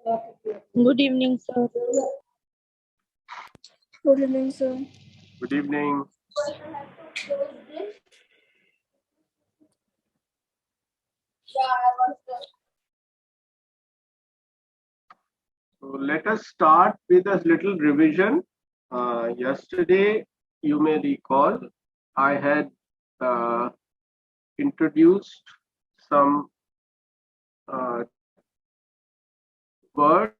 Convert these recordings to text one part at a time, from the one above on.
Good evening, sir. Good evening, sir. Good evening. So let us start with a little revision. Yesterday, you may recall, I had introduced some words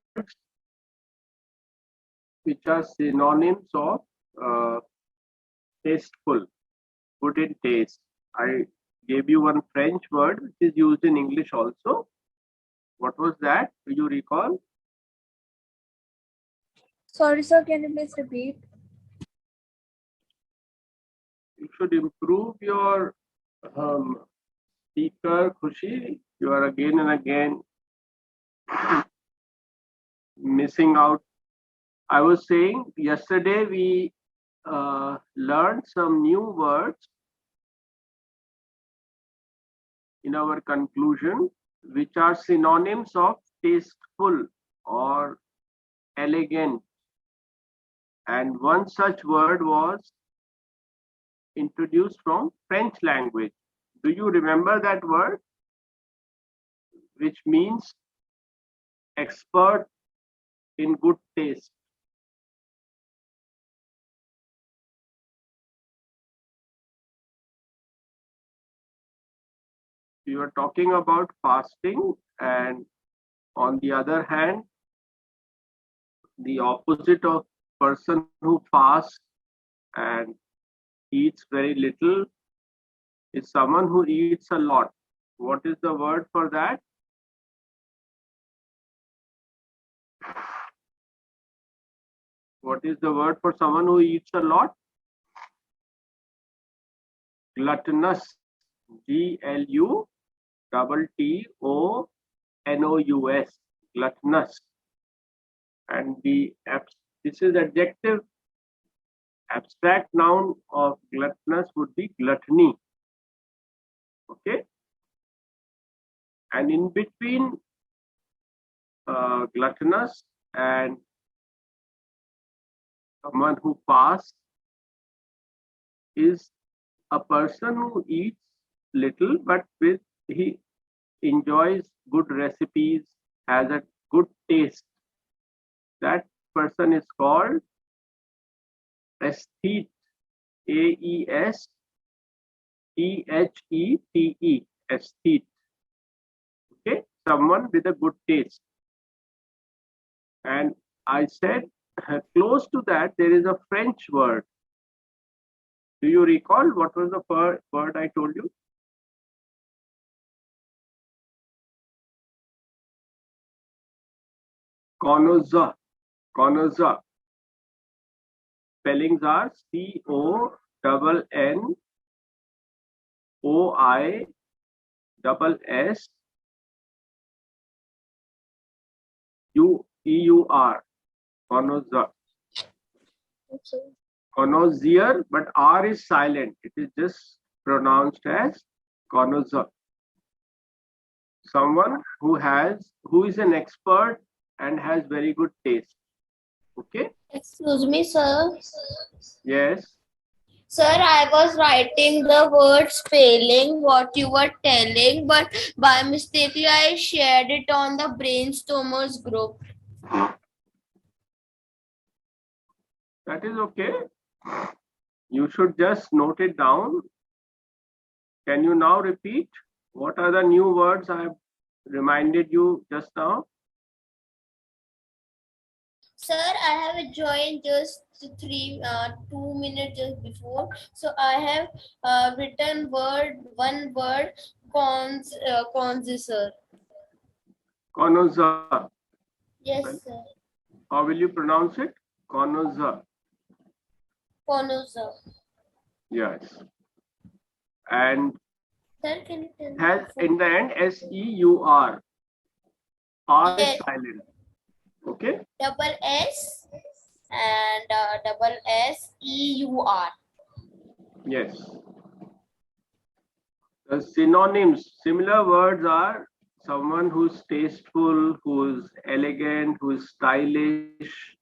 which are synonyms of tasteful, good in taste. I gave you one French word which is used in English also. What was that? Do you recall? Sorry, sir. Can you please repeat? You should improve your speaker, Khushi. You are again and again missing out. I was saying yesterday we learned some new words in our conclusion which are synonyms of tasteful or elegant, and one such word was introduced from French language. Do you remember that word, which means expert in good taste? You are talking about fasting, and on the other hand, the opposite of person who fasts and eats very little is someone who eats a lot. What is the word for that? What is the word for someone who eats a lot? Gluttonous. Gluttonous. Gluttonous. And this is adjective. Abstract noun of gluttonous would be gluttony. Okay. And in between gluttonous and someone who fasts is a person who eats little, but he enjoys good recipes, has a good taste. That person is called aesthete. AESTHETE. Aesthete. Okay, someone with a good taste. And I said close to that there is a French word. Do you recall what was the word I told you? Connoisseur. Connoisseur. Spellings are CONNOISSEUR. Connoisseur. Connoisseur, but R is silent. It is just pronounced as connoisseur. Someone who is an expert and has very good taste. Okay. Excuse me, sir. Yes. Sir, I was writing the word spelling, what you were telling, but by mistake I shared it on the brainstormers group. That is okay. You should just note it down. Can you now repeat? What are the new words I have reminded you just now? Sir, I have joined just 2 minutes just before. So I have written one word, connoisseur. Connoisseur. Yes, sir. How will you pronounce it? Connoisseur. Connoisseur. Yes. And Sir, can you tell has me? in the end SEUR. R Yes. is silent. Okay. Double S and double SEUR. Yes. The synonyms, similar words are someone who's tasteful, who's elegant, who's stylish.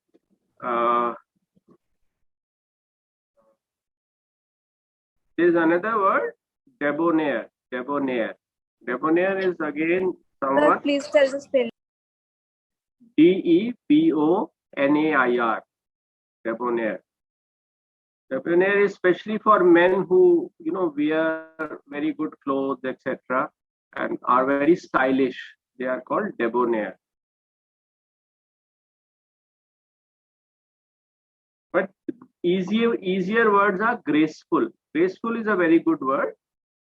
There's another word, debonair. Debonair. Debonair is again Sir, someone. please tell the spelling. Deponair. Debonair. Debonair is especially for men who wear very good clothes, etc., and are very stylish. They are called debonair. But easier words are graceful. Graceful is a very good word.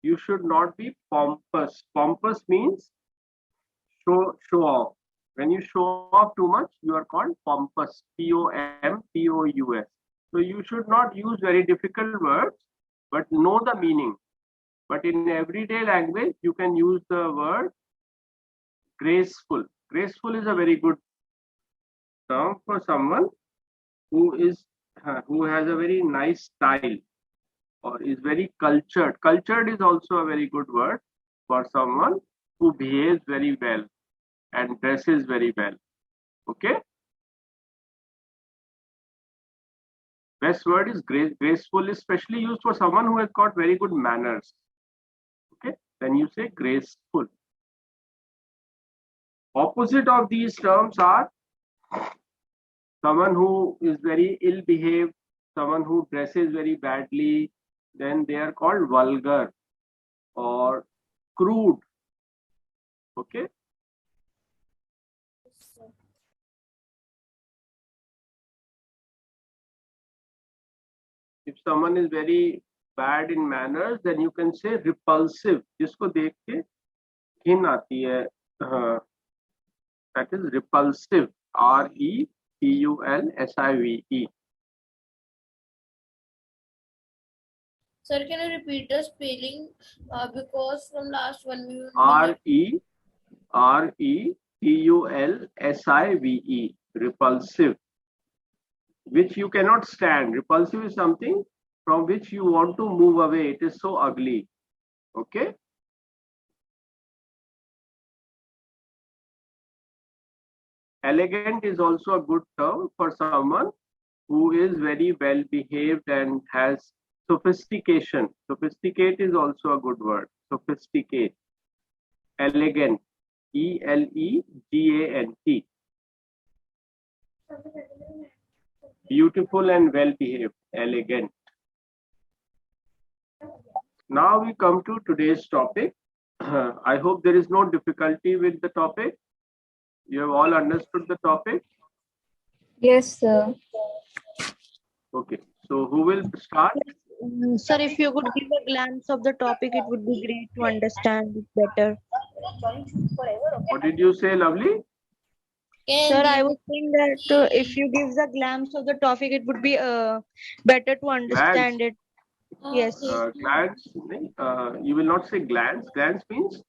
You should not be pompous. Pompous means show off. When you show off too much, you are called pompous. Pompous. So you should not use very difficult words, but know the meaning. But in everyday language, you can use the word graceful. Graceful is a very good term for someone who has a very nice style or is very cultured. Cultured is also a very good word for someone who behaves very well and dresses very well. Okay. Best word is graceful, is especially used for someone who has got very good manners. Okay. Then you say graceful. Opposite of these terms are someone who is very ill behaved, someone who dresses very badly, then they are called vulgar or crude. Okay. If someone is very bad in manners, then you can say repulsive. जिसको देख के घिन आती है, that is repulsive. REPULSIVE. Sir, can you repeat the spelling? Because from last one we REPULSIVE. Repulsive. Which you cannot stand. Repulsive is something from which you want to move away. It is so ugly. Okay. Elegant is also a good term for someone who is very well behaved and has sophistication. Sophisticate is also a good word. Sophisticate. Elegant. ELEGANT. Beautiful and well behaved. Elegant. Now we come to today's topic. I hope there is no difficulty with the topic. You have all understood the topic? Yes, sir. Okay. So who will start? Sir, if you could give a glance of the topic, it would be great to understand it better. What did you say, Lovely? Sir, I was saying that if you give the glance of the topic, it would be better to understand it. Yes. Glance. You will not say glance. Glance means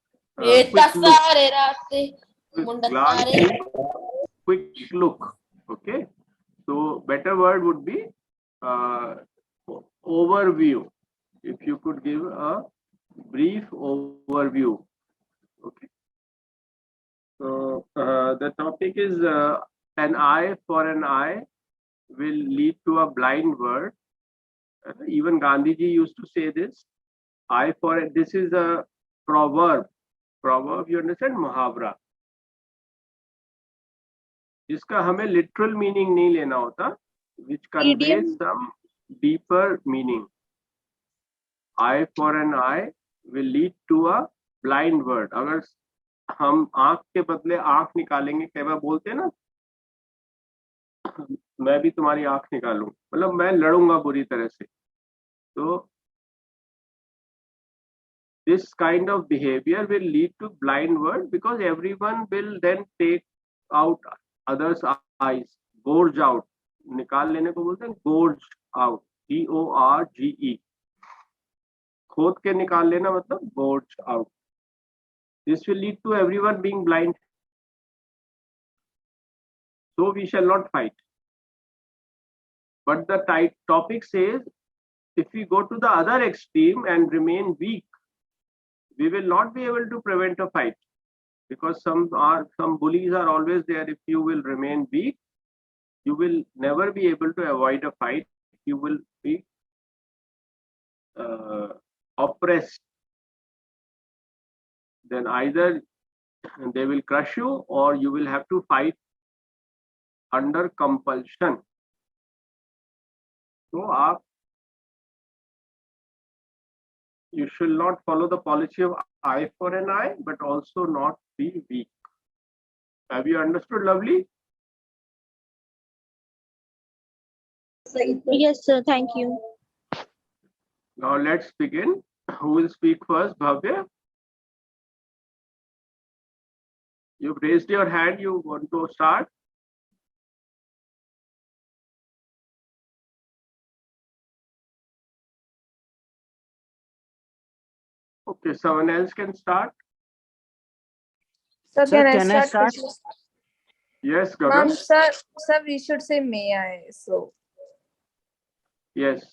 quick look. Okay. So better word would be overview. If you could give a brief overview. Okay. So the topic is an eye for an eye will lead to a blind word. Even Gandhiji used to say this. Eye for this is a proverb. Proverb, you understand? Muhavra. जिसका हमें literal meaning नहीं लेना होता, which conveys some deeper meaning. Eye for an eye will lead to a blind word. अगर हम आंख के बदले आंख निकालेंगे, कई बार बोलते हैं ना, मैं भी तुम्हारी आंख निकालूं, मतलब मैं लड़ूंगा बुरी तरह से. So this kind of behavior will lead to blind word because everyone will then take out others' eyes. Gorge out. निकाल लेने को बोलते हैं gorge out. GORGE. खोद के निकाल लेना मतलब gorge out. This will lead to everyone being blind. So we shall not fight. But the topic says, if we go to the other extreme and remain weak, we will not be able to prevent a fight because some bullies are always there. If you will remain weak, you will never be able to avoid a fight. You will be oppressed. Then either they will crush you or you will have to fight under compulsion. So you should not follow the policy of eye for an eye, but also not be weak. Have you understood, Lovely? Yes, sir. Thank you. Now let's begin. Who will speak first, Bhavya? You've raised your hand. You want to start? Okay, someone else can start. Sir, Sir, can I start? Yes, Ma'am, Gagan. sir, we should say may I. So, Yes.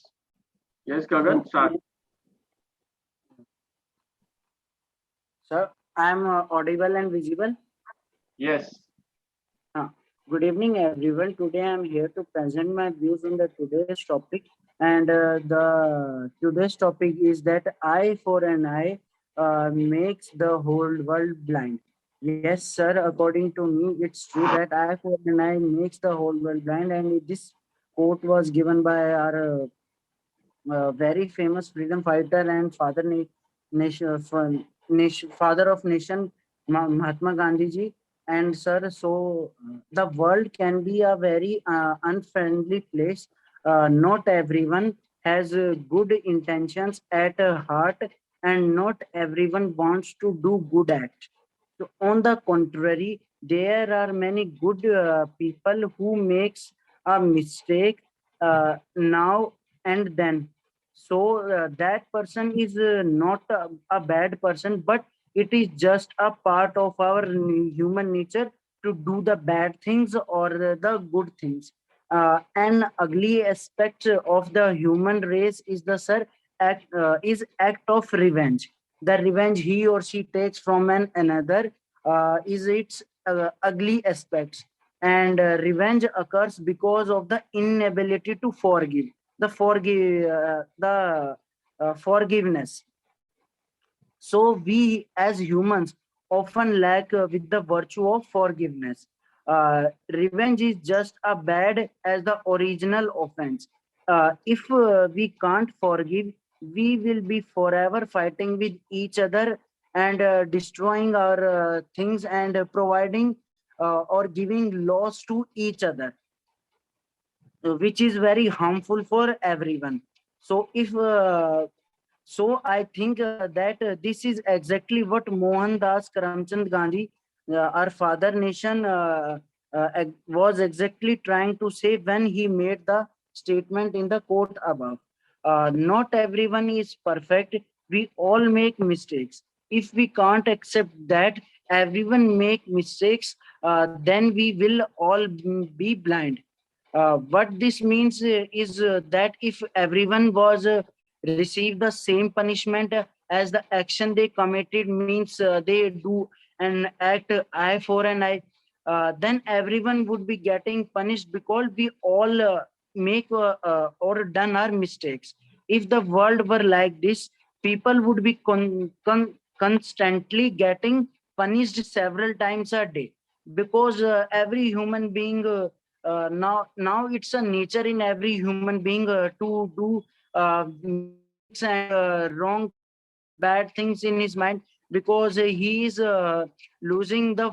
Yes, Gagan, start. Sir, I am audible and visible. Yes. Good evening, everyone. Today I am here to present my views on the today's topic, and the today's topic is that eye for an eye makes the whole world blind. Yes, sir. According to me, it's true that eye for an eye makes the whole world blind, and this quote was given by our very famous freedom fighter and father of nation, Mahatma Gandhi ji. And sir, so the world can be a very unfriendly place. Not everyone has good intentions at heart, and not everyone wants to do good acts. So on the contrary, there are many good people who makes a mistake now and then. So that person is not a bad person, but it is just a part of our human nature to do the bad things or the good things. An ugly aspect of the human race is the act of revenge. The revenge he or she takes from another is its ugly aspects, and revenge occurs because of the inability to forgive the forgiveness. So we as humans often lack with the virtue of forgiveness. Revenge is just as bad as the original offense. If we can't forgive, we will be forever fighting with each other and destroying our things and providing or giving loss to each other, which is very harmful for everyone. So if so I think that this is exactly what Mohandas Karamchand Gandhi, our father nation, was exactly trying to say when he made the statement in the quote above. Not everyone is perfect. We all make mistakes. If we can't accept that everyone make mistakes, then we will all be blind. What this means is that if everyone was receive the same punishment as the action they committed, means they do an act eye for an eye, then everyone would be getting punished because we all make or done our mistakes. If the world were like this, people would be constantly getting punished several times a day, because every human being now it's a nature in every human being to do mistakes and wrong things and bad things in his mind, because he is losing the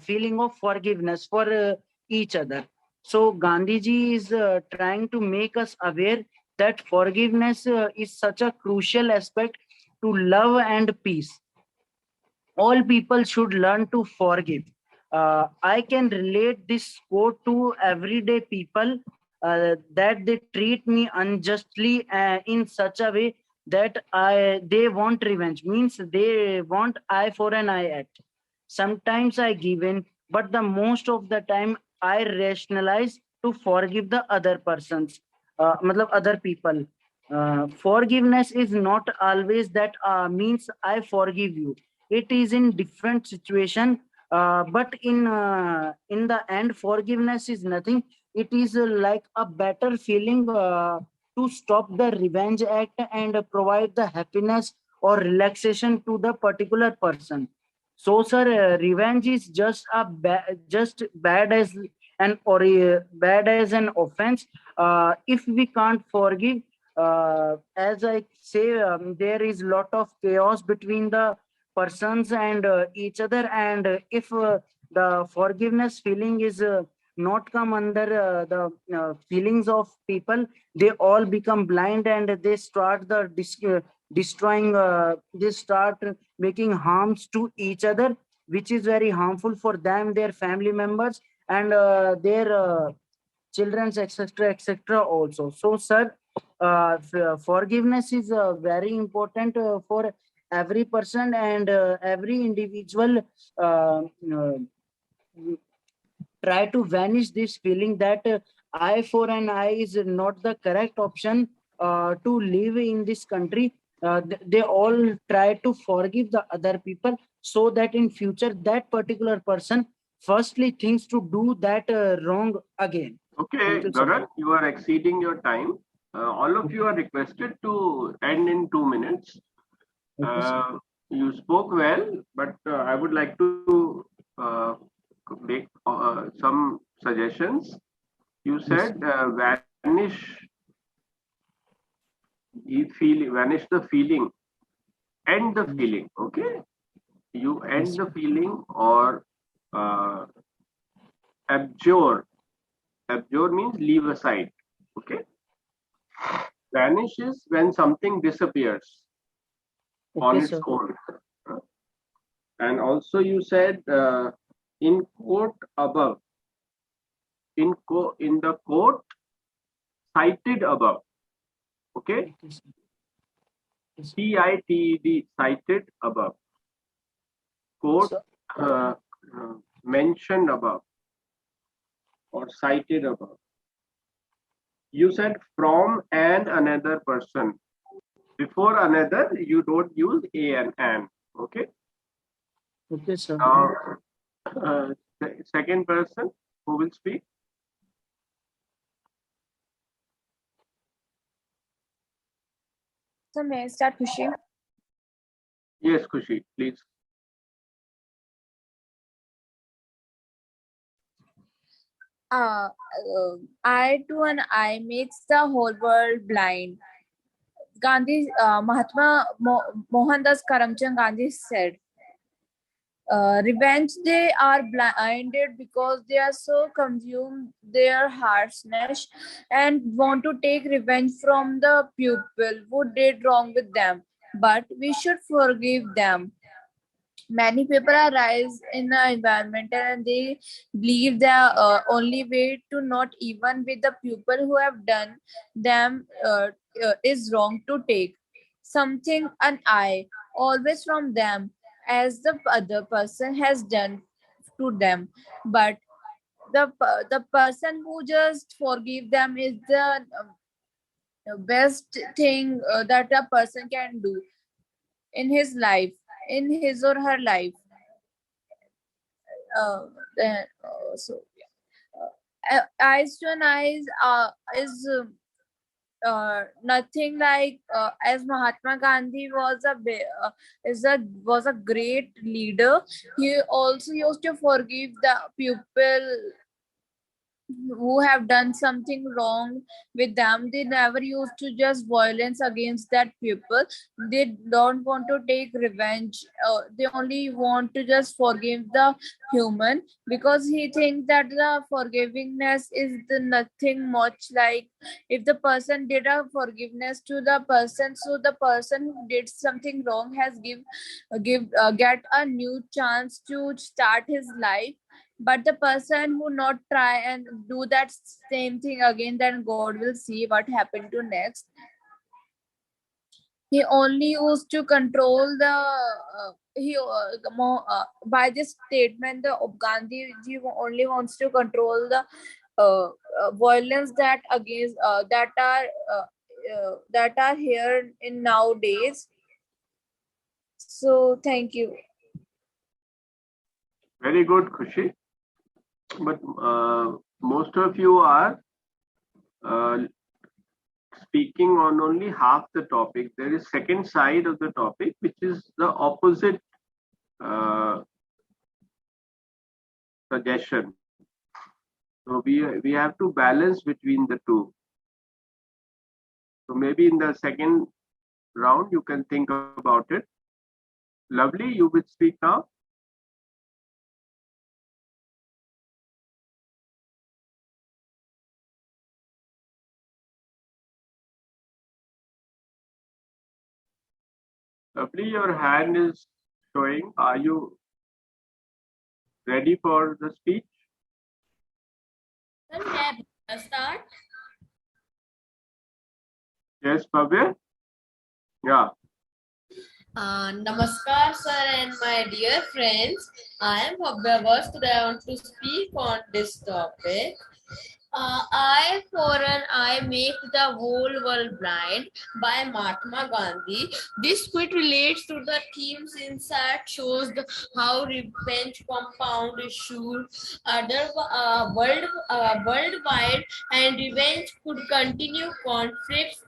feeling of forgiveness for each other. So Gandhiji is trying to make us aware that forgiveness is such a crucial aspect to love and peace. All people should learn to forgive. I can relate this quote to everyday people, that they treat me unjustly in such a way that they want revenge, means they want eye for an eye act. Sometimes I give in, but the most of the time I rationalize to forgive the other persons, matlab other people. Forgiveness is not always that means I forgive you. it is in different situation. But in the end, forgiveness is nothing. It is like a better feeling to stop the revenge act and provide the happiness or relaxation to the particular person. So, sir, revenge is just bad as bad as an offense. If we can't forgive, as I say, there is lot of chaos between the persons and each other, and if the forgiveness feeling is not come under the feelings of people, they all become blind and they start destroying. They start making harms to each other, which is very harmful for them, their family members, and their children's, etc., etc. also. So, sir, forgiveness is very important for every person and every individual. Try to vanish this feeling that I for an I is not the correct option to live in this country. They all try to forgive the other people so that in future that particular person firstly thinks to do that wrong again. Okay, Thank you, sir. Gagan, you are exceeding your time. All of you are requested to end in 2 minutes. Okay, sir. You spoke well, but I would like to make some suggestions. You said vanish the feeling, end the feeling. Okay, you end the feeling or uh, abjure. Abjure means leave aside. Okay, vanish is when something disappears on Okay, its sir. own. And also you said in quote above, in the quote cited above. Okay, Okay, sir. CITED, cited above. Quote So, mentioned above or cited above. You said from an another person. Before another, you don't use a and an. Okay. okay, sir. Now, second person who will speak. So may I start, Khushi? Yes, Kushi, please. Eye to an eye makes the whole world blind. Gandhi, Mahatma Mohandas Karamchand Gandhi said, revenge, they are blinded because they are so consumed their harshness and want to take revenge from the people who did wrong with them. But we should forgive them. Many people are raised in the environment and they believe the only way to not even with the people who have done them is wrong to take something an eye always from them as the other person has done to them. But the person who just forgive them is the best thing that a person can do in his life, in his or her life. Then so eyes to an eyes is nothing like as Mahatma Gandhi was was a great leader. He also used to forgive the people who have done something wrong with them. They never used to just violence against that people. They don't want to take revenge. They only want to just forgive the human because he thinks that the forgivingness is the nothing much like if the person did a forgiveness to the person, so the person who did something wrong has get a new chance to start his life. But the person who not try and do that same thing again, then God will see what happened to next. He only used to control the by this statement the Gandhi ji only wants to control the violence that against that are here in nowadays. So thank you. Very good, Khushi. But most of you are speaking on only half the topic. There is second side of the topic, which is the opposite suggestion. So we have to balance between the two. So maybe in the second round you can think about it. Lovely, you will speak now. Lovely, your hand is showing. Are you ready for the speech? Sir, may I start? Yes, Bhavya? Yeah. Namaskar, sir, and my dear friends. I am Bhavya Vas. Today I want to speak on this topic. Eye for an eye make the whole world blind by Mahatma Gandhi. This quote relates to the themes inside, shows how revenge compound issues worldwide, and revenge could continue conflicts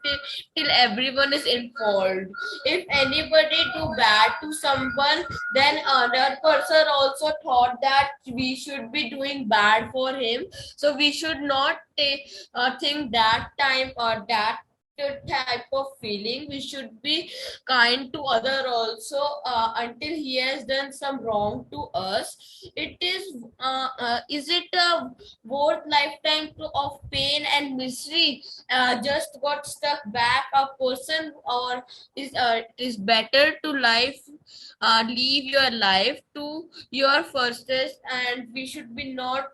till everyone is involved. If anybody do bad to someone, then another person also thought that we should be doing bad for him, so we should not think that time or that type of feeling. We should be kind to other also until he has done some wrong to us. Is it a worth lifetime of pain and misery just got stuck back a person, or is better to leave your life to your first, and we should be not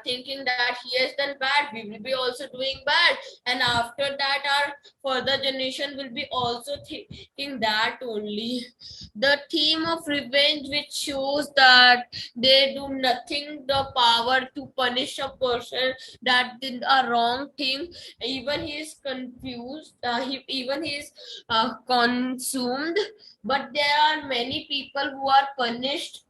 thinking that he has done bad, we will be also doing bad, and after that our further generation will be also thinking that only. The theme of revenge, which shows that they do nothing the power to punish a person that did a wrong thing, even he is confused, even he is consumed, but there are many people who are punished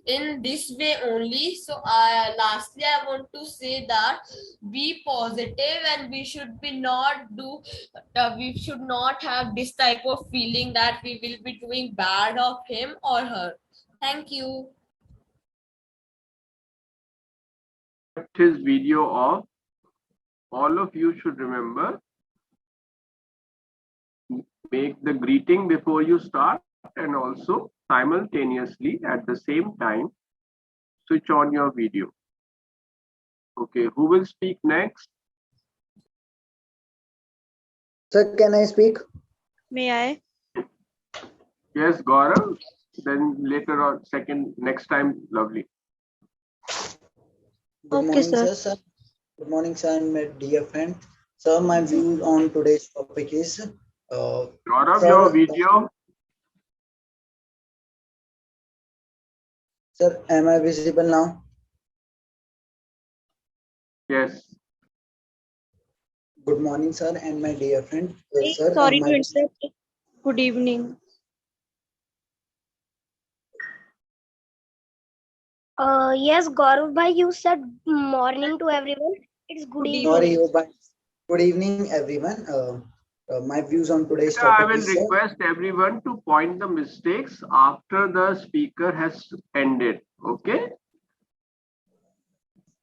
in this way only. So lastly I want to say that be positive, and we should not have this type of feeling that we will be doing bad of him or her. Thank you. His video off. All of you should remember, make the greeting before you start, and also simultaneously at the same time switch on your video. Okay, who will speak next? Sir, can I speak? May I? Yes, Gaurav. Then later on, next time, Lovely. Good morning, sir. Good morning, sir, and my dear friend. Sir, my view on today's topic is Gaurav, sir, your video. Sir, am I visible now? Yes. Good morning, sir, and my dear friend. Sir, sorry to interrupt. Good evening. Yes, Gaurav bhai, you said morning to everyone. It's good evening. Sorry, but good evening, everyone. My views on today's topic I will request everyone to point the mistakes after the speaker has ended. Okay.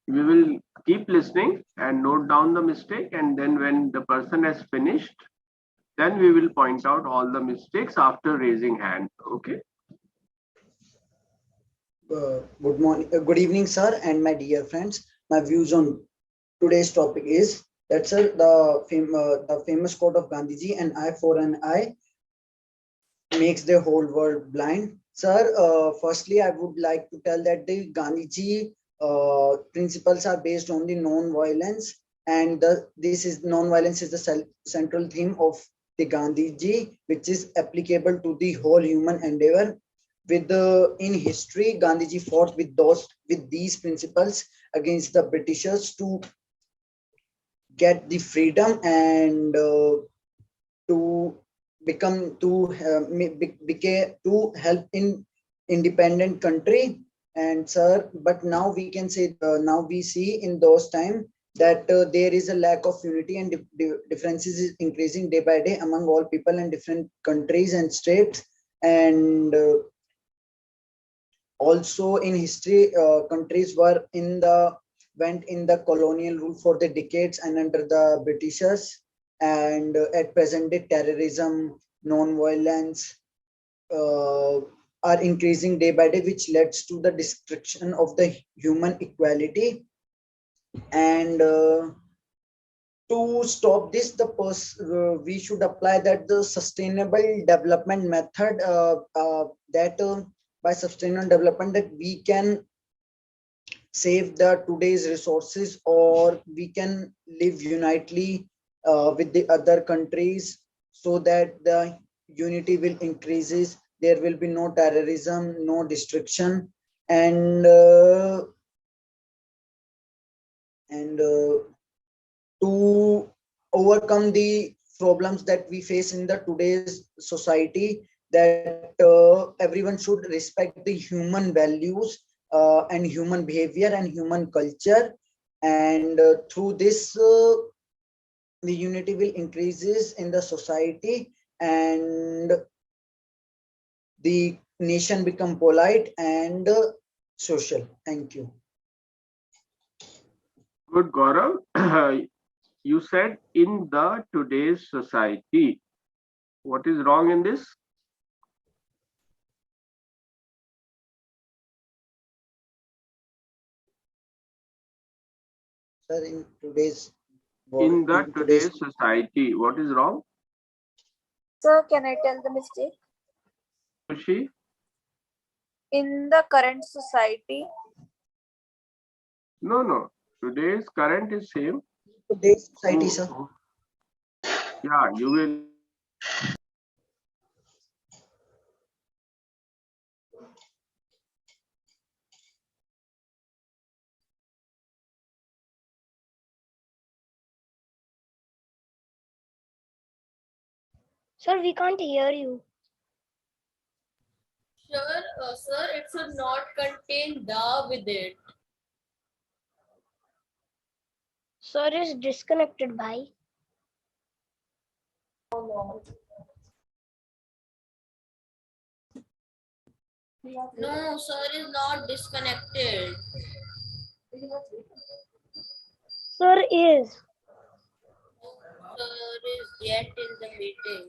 We will keep listening and note down the mistake, and then when the person has finished, then we will point out all the mistakes after raising hand. Okay. Good morning, good evening, sir, and my dear friends. My views on today's topic is that, sir, the famous quote of Gandhiji, "An eye for an eye makes the whole world blind." Sir, firstly, I would like to tell that the Gandhiji principles are based on the non-violence, and non-violence is the central theme of the Gandhiji, which is applicable to the whole human endeavor. In history, Gandhiji fought with these principles against the Britishers to get the freedom and to help in independent country. And sir, but now we can say, now we see in those time that there is a lack of unity, and differences is increasing day by day among all people in different countries and states. And also in history, countries were went in the colonial rule for the decades and under the Britishers. And at present day, terrorism, non-violence are increasing day by day, which leads to the destruction of the human equality. And to stop this, we should apply that the sustainable development method, that by sustainable development that we can save the today's resources, or we can live unitely with the other countries, so that the unity will increases, there will be no terrorism, no destruction. And to overcome the problems that we face in the today's society, that everyone should respect the human values and human behavior and human culture. And through this, the unity will increases in the society, and the nation become polite and social. Thank you. Good, Gaurav. You said in the today's society. What is wrong in this? Sir, in today's In the today's society, what is wrong? Sir, can I tell the mistake? Khushi? In the current society. No. Today's current is same. Today's society, sir. Yeah, you will. Sir, we can't hear you. Sir, it should not contain the with it. Sir is disconnected, bhai. No, sir is not disconnected. Sir is. Sir is yet in the meeting.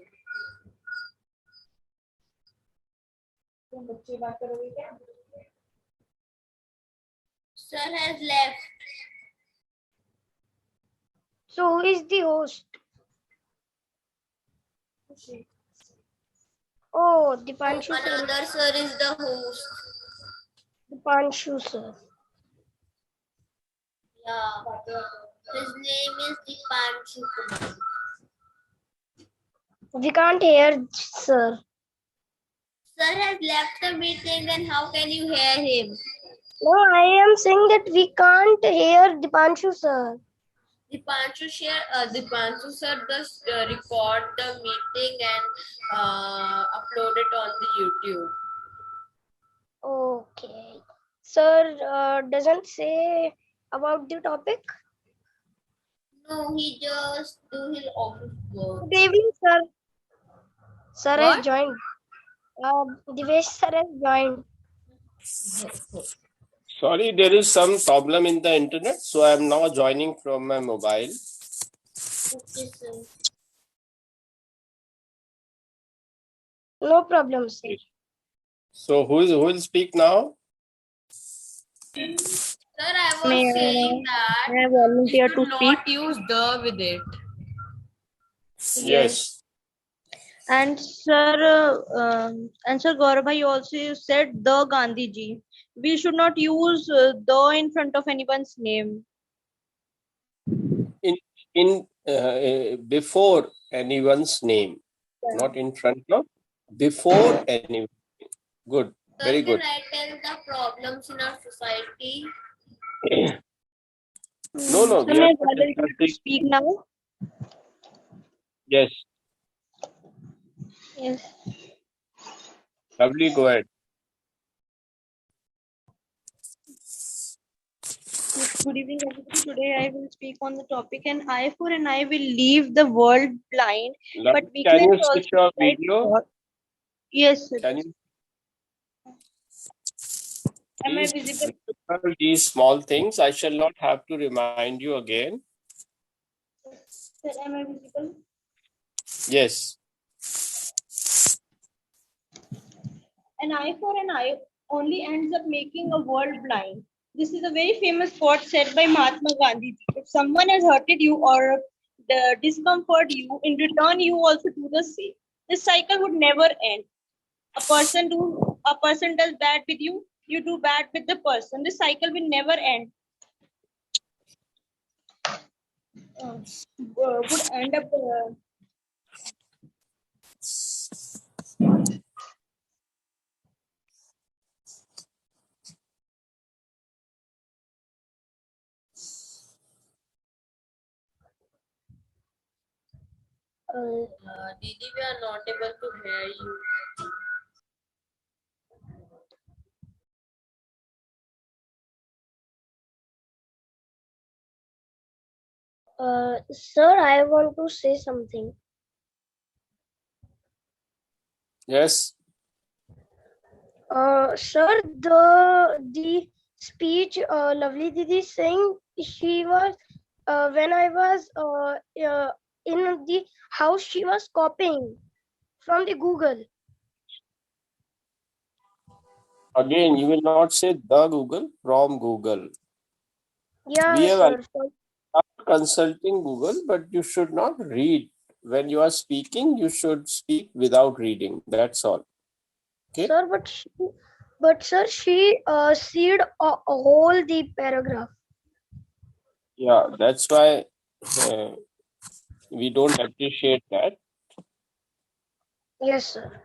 Sir has left. So who is the host? Oh, Dipanshu sir. Another sir is the host. Dipanshu sir. Yeah. His name is Dipanshu Kumar. We can't hear, sir. Sir has left the meeting, and how can you hear him? No, I am saying that we can't hear Dipanshu sir. Dipanshu sir just record the meeting and upload it on the YouTube. Okay. Sir doesn't say about the topic. No, he just do his office work. Good evening, sir. Sir What? has joined. Devesh sir has joined. Sorry, there is some problem in the internet, so I am now joining from my mobile. Okay, sir. No problem, sir. So who will speak now? Sir, I was saying that May I volunteer we to should speak? not use the with it. Yes. And sir, Gaurav bhai, you also said the Gandhiji. We should not use the in front of anyone's name. In before anyone's name, not in front of, before anyone. Good, Sir, very good. can I tell the problems in our society? No, So we may are I not volunteer to discussing. speak now? Yes, Yes. lovely. Go ahead. Good evening, everybody. Today I will speak on the topic an eye for an eye will leave the world blind, but Lavanya, can weakness you also switch your like video? yes, sir. Can you Am I please visible? remember these small things? I shall not have to remind you again. Sir, am I visible? Yes. An eye for an eye only ends up making a world blind. This is a very famous quote said by Mahatma Gandhi. If someone has hurted you or discomfort you, in return you also do the same. This cycle would never end. A person does bad with you, you do bad with the person. This cycle will never end. Would end up Didi, we are not able to hear you. Sir, I want to say something. Yes. Sir, the speech Lovely Didi saying she was when I was in the house, she was copying from the Google. Again, you will not say the Google, from Google. Yeah, We have sir. consulting Google, but you should not read. When you are speaking, you should speak without reading. That's all. Okay. Sir, but sir, she seed a whole the paragraph. Yeah, that's why we don't appreciate that. Yes, sir.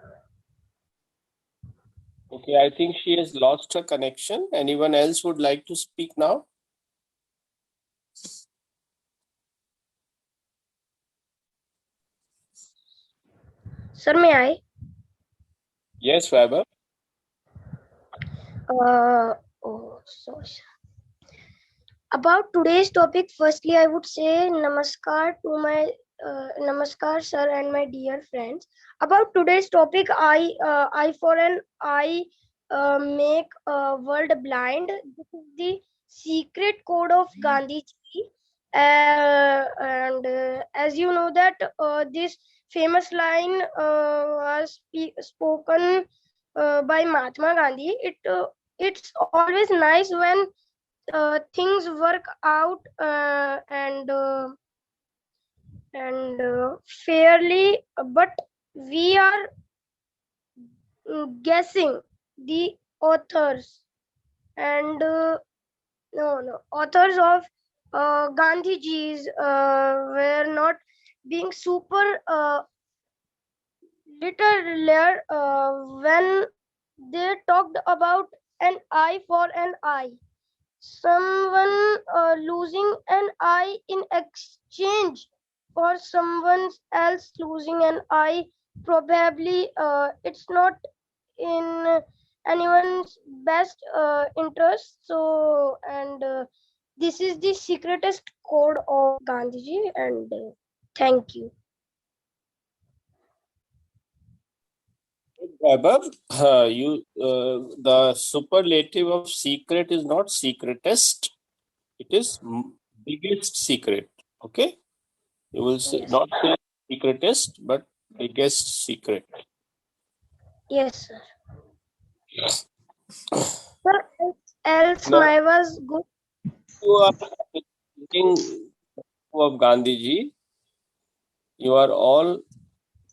Okay, I think she has lost her connection. Anyone else would like to speak now? Sir, may I? Yes, Weber. Oh, sorry. About today's topic, firstly, I would say namaskar to my namaskar, sir, and my dear friends. About today's topic, I for an eye make world blind. This is the secret code of Gandhiji, and as you know that this famous line was spoken by Mahatma Gandhi. It's always nice when things work out and fairly, but we are guessing the authors and no authors of Gandhiji's were not being super literal when they talked about an eye for an eye. Someone losing an eye in exchange for someone else losing an eye, probably it's not in anyone's best interest. So, and this is the secretest code of Gandhiji, and thank you. Weber, the superlative of secret is not secretest. It is biggest secret. Okay, you will say, Yes. not say secretest, but biggest secret. Yes, sir. Sir, else Now, my was good. you are thinking of Gandhiji. You are all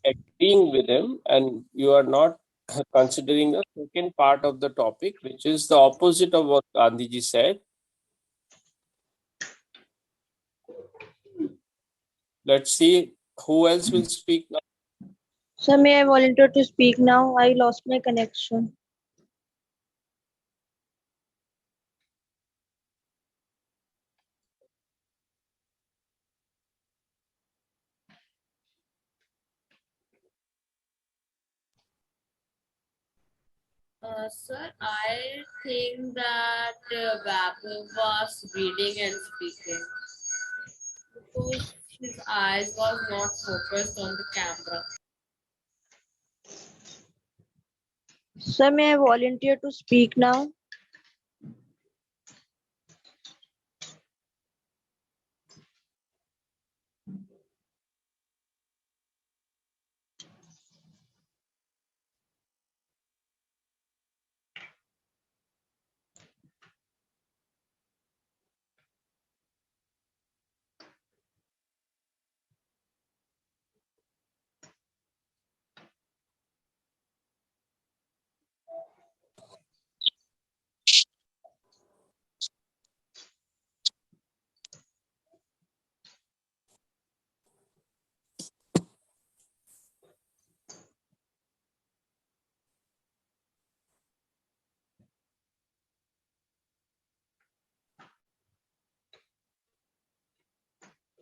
agreeing with him, and you are not considering the second part of the topic, which is the opposite of what Gandhiji said. Let's see who else will speak now. sir, may I volunteer to speak now? I lost my connection. Sir, I think that Babu was reading and speaking because his eyes was not focused on the camera. Sir, may I volunteer to speak now?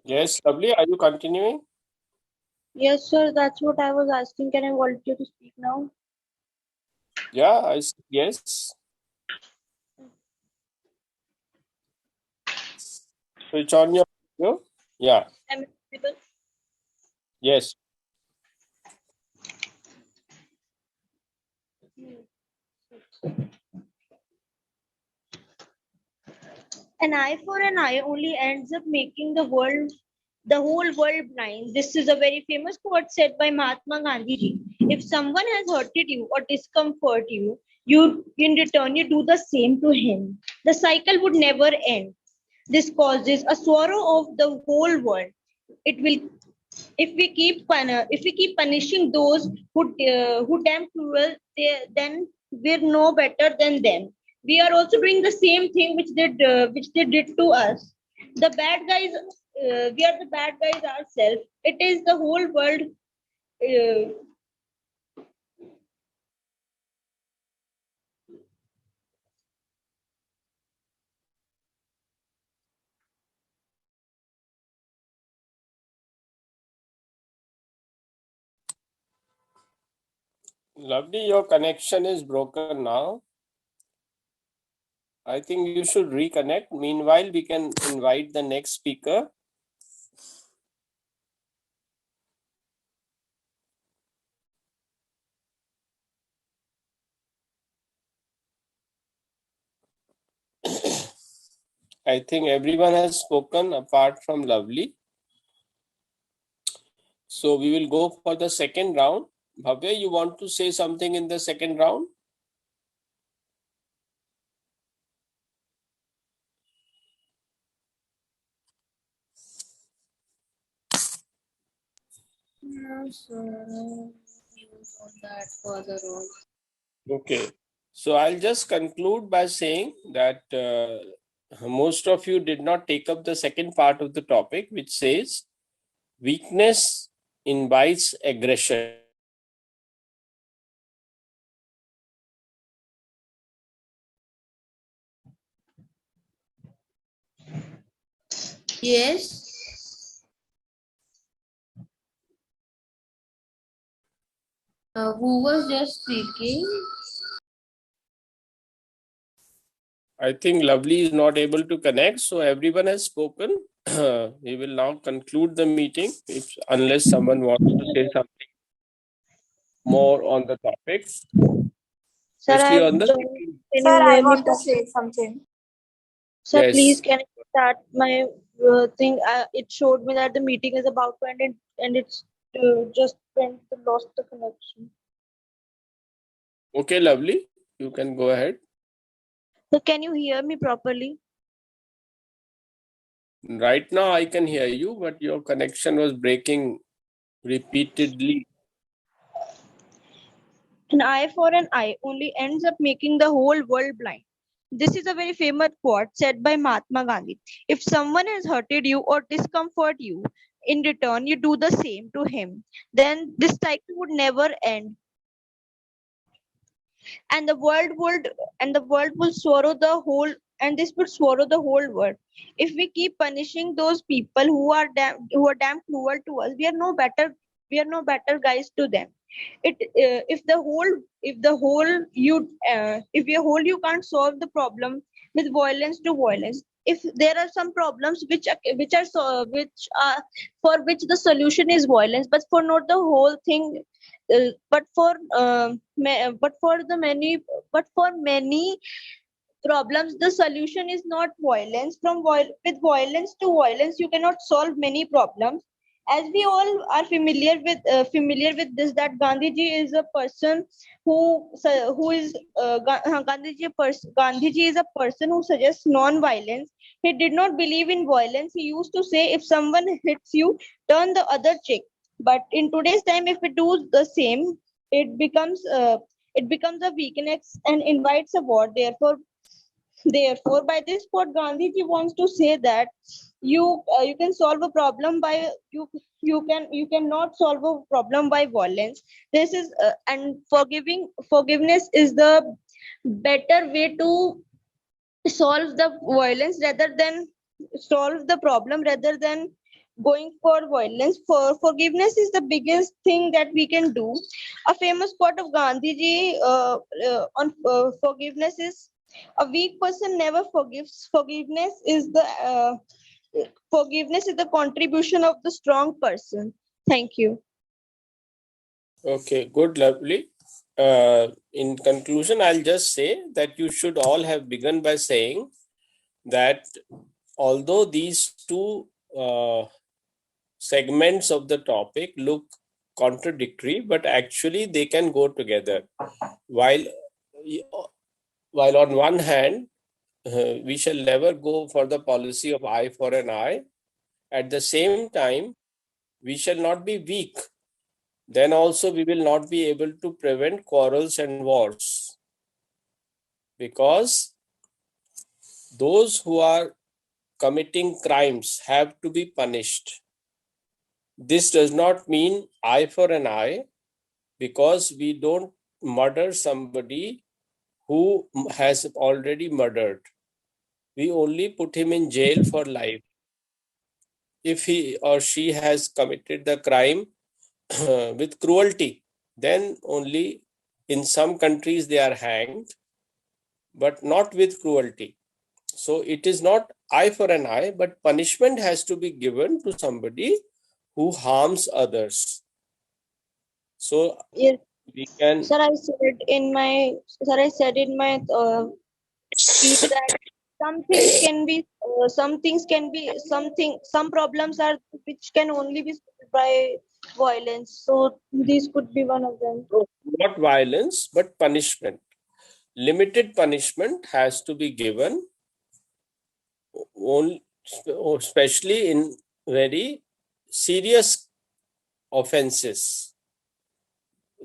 Yes, lovely. Are you continuing? Yes, sir, that's what I was asking. Can I volunteer to speak now? Yeah, yes. Switch on your video. Yeah, Am I audible? yes. An eye for an eye only ends up making the whole world blind. This is a very famous quote said by Mahatma Gandhi ji. If someone has hurted you or discomfort you, you in return you do the same to him. The cycle would never end. This causes a sorrow of the whole world. It will if we keep punishing those who damn cruel, then we're no better than them. We are also doing the same thing which they did to us. The bad guys, we are the bad guys ourselves. It is the whole world. Uh, Lovely, your connection is broken now. I think you should reconnect. Meanwhile, we can invite the next speaker. I think everyone has spoken apart from Lovely. So we will go for the second round. Bhavya, you want to say something in the second round? No, sir. That further on. Okay. So I'll just conclude by saying that most of you did not take up the second part of the topic, which says weakness invites aggression. Yes. Who was just speaking? I think Lovely is not able to connect, so everyone has spoken. We will now conclude the meeting unless someone wants to say something more on the topic, sir, especially I've on the joined. second. Can Sir, you I hear me want to properly? say something. Sir, please Yes. can I start my thing? It showed me that the meeting is about to end and it's just lost the connection. Okay, Lovely. You can go ahead. So can you hear me properly? Right now, I can hear you, but your connection was breaking repeatedly. An eye for an eye only ends up making the whole world blind. This is a very famous quote said by Mahatma Gandhi. If someone has hurted you or discomfort you, in return you do the same to him. Then this cycle would never end, and the world will swallow the whole. And this would swallow the whole world. If we keep punishing those people who are damn cruel to us, we are no better no better guys to them. If you can't solve the problem with violence to violence. If there are some problems which are for which the solution is violence, but for not the whole thing, but for many problems the solution is not violence. With violence to violence you cannot solve many problems. As we all are familiar with this, that Gandhiji is a person who is Gandhiji is a person who suggests non-violence. He did not believe in violence. He used to say, if someone hits you, turn the other cheek. But in today's time, if we do the same, it becomes a weakness and invites a war. Therefore, by this quote, Gandhiji wants to say that you can solve a problem by you cannot solve a problem by violence. This is and forgiveness is the better way to solve the violence rather than solve the problem rather than going for violence. Forgiveness is the biggest thing that we can do. A famous quote of Gandhiji on forgiveness is, a weak person never forgives. Forgiveness is the contribution of the strong person. Thank you. Okay, good, lovely. In conclusion, I'll just say that you should all have begun by saying that although these two segments of the topic look contradictory, but actually they can go together. While on one hand, we shall never go for the policy of eye for an eye, at the same time, we shall not be weak. Then also we will not be able to prevent quarrels and wars, because those who are committing crimes have to be punished. This does not mean eye for an eye, because we don't murder somebody who has already murdered. We only put him in jail for life. If he or she has committed the crime with cruelty, then only in some countries they are hanged, but not with cruelty. So it is not eye for an eye, but punishment has to be given to somebody who harms others. So Yes, we can. sir. I said in my speech that some problems are which can only be solved by violence. So this could be one of them. Not violence, but punishment. Limited punishment has to be given, only, especially in very serious offenses.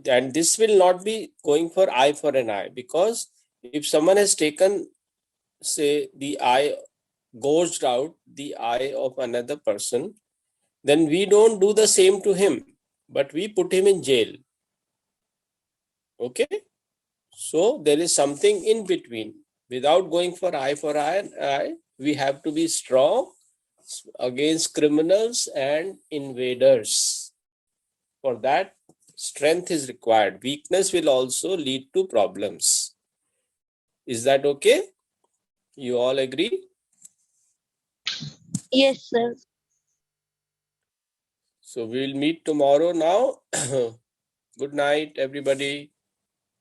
And this will not be going for eye for an eye, because if someone has taken, say, the eye, gouged out the eye of another person, then we don't do the same to him, but we put him in jail. Okay? So there is something in between. Without going for eye, we have to be strong against criminals and invaders. For that, strength is required. Weakness will also lead to problems. Is that okay? You all agree? Yes, sir. So we will meet tomorrow now. Good night, everybody.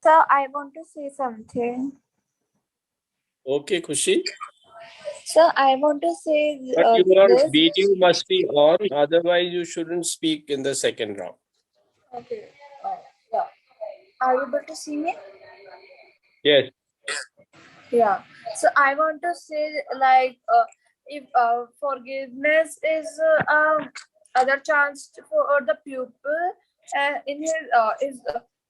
Sir, I want to say something. Okay, Khushi. Sir, I want to say But your this. video must be on, otherwise you shouldn't speak in the second round. Okay. Yeah. Are you able to see me? Yes. Yeah. So I want to say, if forgiveness is other chance for the pupil in his is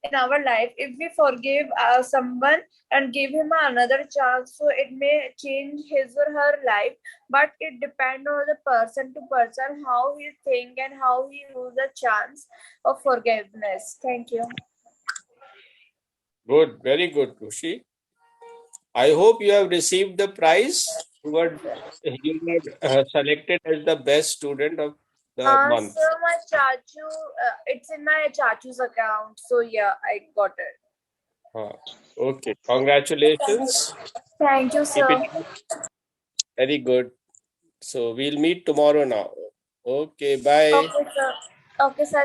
in our life. If we forgive someone and give him another chance, so it may change his or her life. But it depends on the person to person how he think and how he use the chance of forgiveness. Thank you. Good. Very good, Khushi. I hope you have received the prize. You were selected as the best student of the month? So my chachu, it's in my chachu's account. So yeah, I got it. Okay, congratulations. Thank you, Keep sir. it up. Very good. So we'll meet tomorrow now. Okay, bye. Okay, sir. Okay, sir.